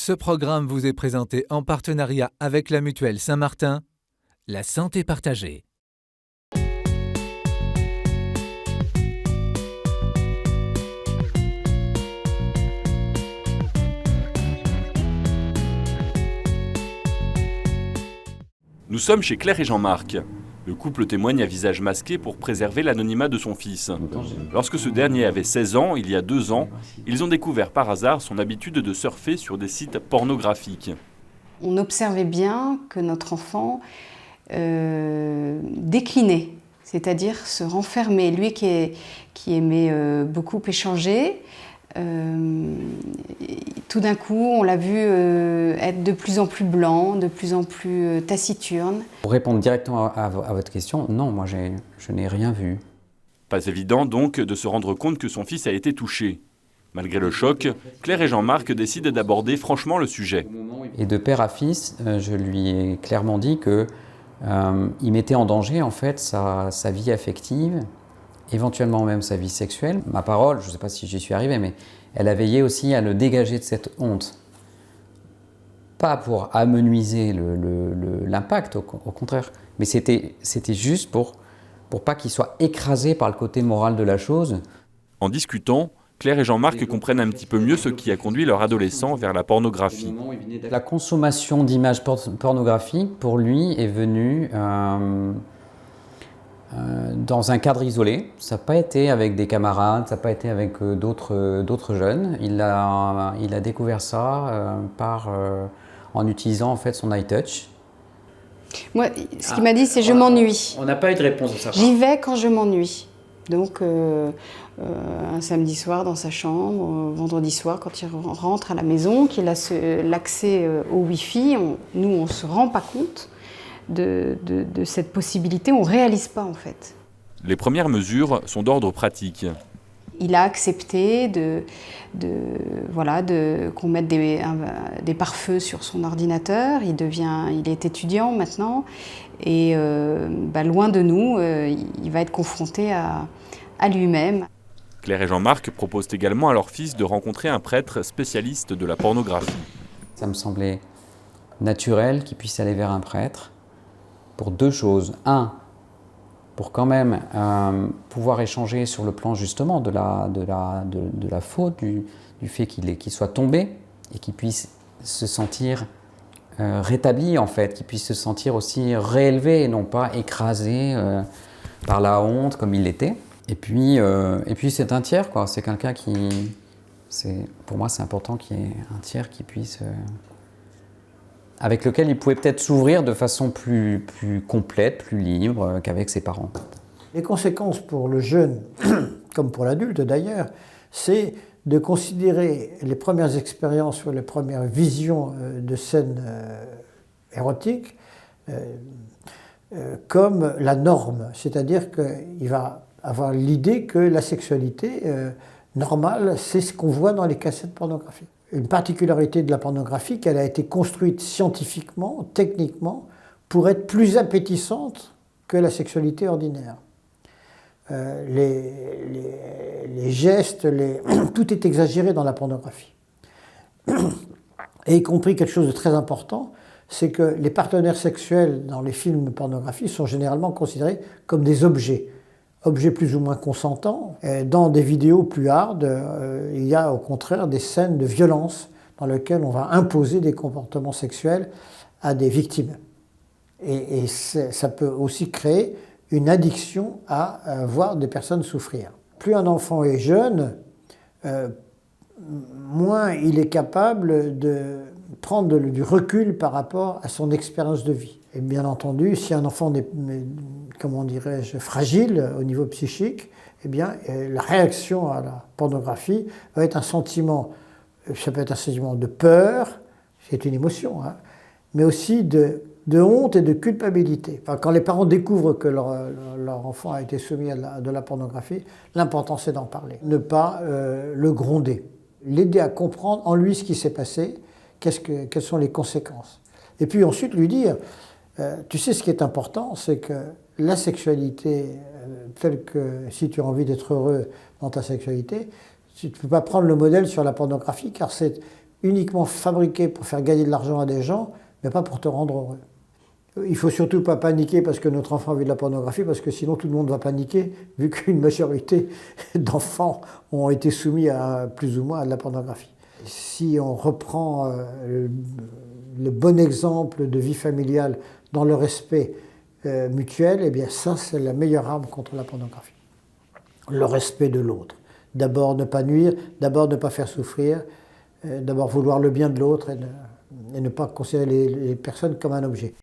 Ce programme vous est présenté en partenariat avec la Mutuelle Saint-Martin, la santé partagée. Nous sommes chez Claire et Jean-Marc. Le couple témoigne à visage masqué pour préserver l'anonymat de son fils. Lorsque ce dernier avait 16 ans, il y a 2 ans, ils ont découvert par hasard son habitude de surfer sur des sites pornographiques. On observait bien que notre enfant déclinait, c'est-à-dire se renfermait. Lui qui aimait beaucoup échanger, tout d'un coup, on l'a vu être de plus en plus blanc, de plus en plus taciturne. Pour répondre directement à votre question, non, moi je n'ai rien vu. Pas évident donc de se rendre compte que son fils a été touché. Malgré le choc, Claire et Jean-Marc décident d'aborder franchement le sujet. Et de père à fils, je lui ai clairement dit que il mettait en danger en fait sa vie affective, éventuellement même sa vie sexuelle. Ma parole, je ne sais pas si j'y suis arrivé, mais elle a veillé aussi à le dégager de cette honte. Pas pour amenuiser l'impact, au contraire, mais c'était juste pour pas qu'il soit écrasé par le côté moral de la chose. En discutant, Claire et Jean-Marc comprennent un petit peu mieux ce qui a conduit leur adolescent vers la pornographie. La consommation d'images pornographiques, pour lui, est venue dans un cadre isolé. Ça n'a pas été avec des camarades, ça n'a pas été avec d'autres jeunes. Il a découvert ça en utilisant en fait son iTouch. Moi, ce qu'il m'a dit, c'est « je m'ennuie ». On n'a pas eu de réponse de sa part. J'y vais quand je m'ennuie. Donc, un samedi soir dans sa chambre, vendredi soir, quand il rentre à la maison, qu'il a l'accès au Wi-Fi, nous, on ne se rend pas compte de cette possibilité, on ne réalise pas en fait. Les premières mesures sont d'ordre pratique. Il a accepté qu'on mette des pare-feux sur son ordinateur. Il est étudiant maintenant et loin de nous, il va être confronté à lui-même. Claire et Jean-Marc proposent également à leur fils de rencontrer un prêtre spécialiste de la pornographie. Ça me semblait naturel qu'il puisse aller vers un prêtre pour 2 choses. 1, pour quand même pouvoir échanger sur le plan justement de la faute, du fait qu'il soit tombé et qu'il puisse se sentir rétabli en fait, qu'il puisse se sentir aussi réélevé et non pas écrasé par la honte comme il l'était. Et puis c'est un tiers, quoi. C'est quelqu'un pour moi c'est important qu'il y ait un tiers qui puisse... avec lequel il pouvait peut-être s'ouvrir de façon plus complète, plus libre qu'avec ses parents. Les conséquences pour le jeune, comme pour l'adulte d'ailleurs, c'est de considérer les premières expériences ou les premières visions de scènes érotiques comme la norme. C'est-à-dire qu'il va avoir l'idée que la sexualité normale, c'est ce qu'on voit dans les cassettes pornographiques. Une particularité de la pornographie, qu'elle a été construite scientifiquement, techniquement, pour être plus appétissante que la sexualité ordinaire. Les gestes, tout est exagéré dans la pornographie. Et y compris quelque chose de très important, c'est que les partenaires sexuels dans les films pornographiques sont généralement considérés comme des objets plus ou moins consentants. Dans des vidéos plus hard, il y a au contraire des scènes de violence dans lesquelles on va imposer des comportements sexuels à des victimes. Et ça peut aussi créer une addiction à voir des personnes souffrir. Plus un enfant est jeune, moins il est capable de prendre du recul par rapport à son expérience de vie. Et bien entendu, si un enfant est, comment dirais-je, fragile au niveau psychique, eh bien, la réaction à la pornographie va être un sentiment, ça peut être un sentiment de peur, c'est une émotion, hein, mais aussi de honte et de culpabilité. Enfin, quand les parents découvrent que leur enfant a été soumis à de la pornographie, l'important c'est d'en parler. Ne pas le gronder, l'aider à comprendre en lui ce qui s'est passé, quelles sont les conséquences. Et puis ensuite lui dire, tu sais ce qui est important, c'est que la sexualité, telle que si tu as envie d'être heureux dans ta sexualité, tu ne peux pas prendre le modèle sur la pornographie, car c'est uniquement fabriquée pour faire gagner de l'argent à des gens, mais pas pour te rendre heureux. Il ne faut surtout pas paniquer parce que notre enfant a vu de la pornographie, parce que sinon tout le monde va paniquer, vu qu'une majorité d'enfants ont été soumis à plus ou moins à de la pornographie. Si on reprend le bon exemple de vie familiale dans le respect mutuel, eh bien ça c'est la meilleure arme contre la pornographie. Le respect de l'autre. D'abord ne pas nuire, d'abord ne pas faire souffrir, d'abord vouloir le bien de l'autre et ne pas considérer les personnes comme un objet.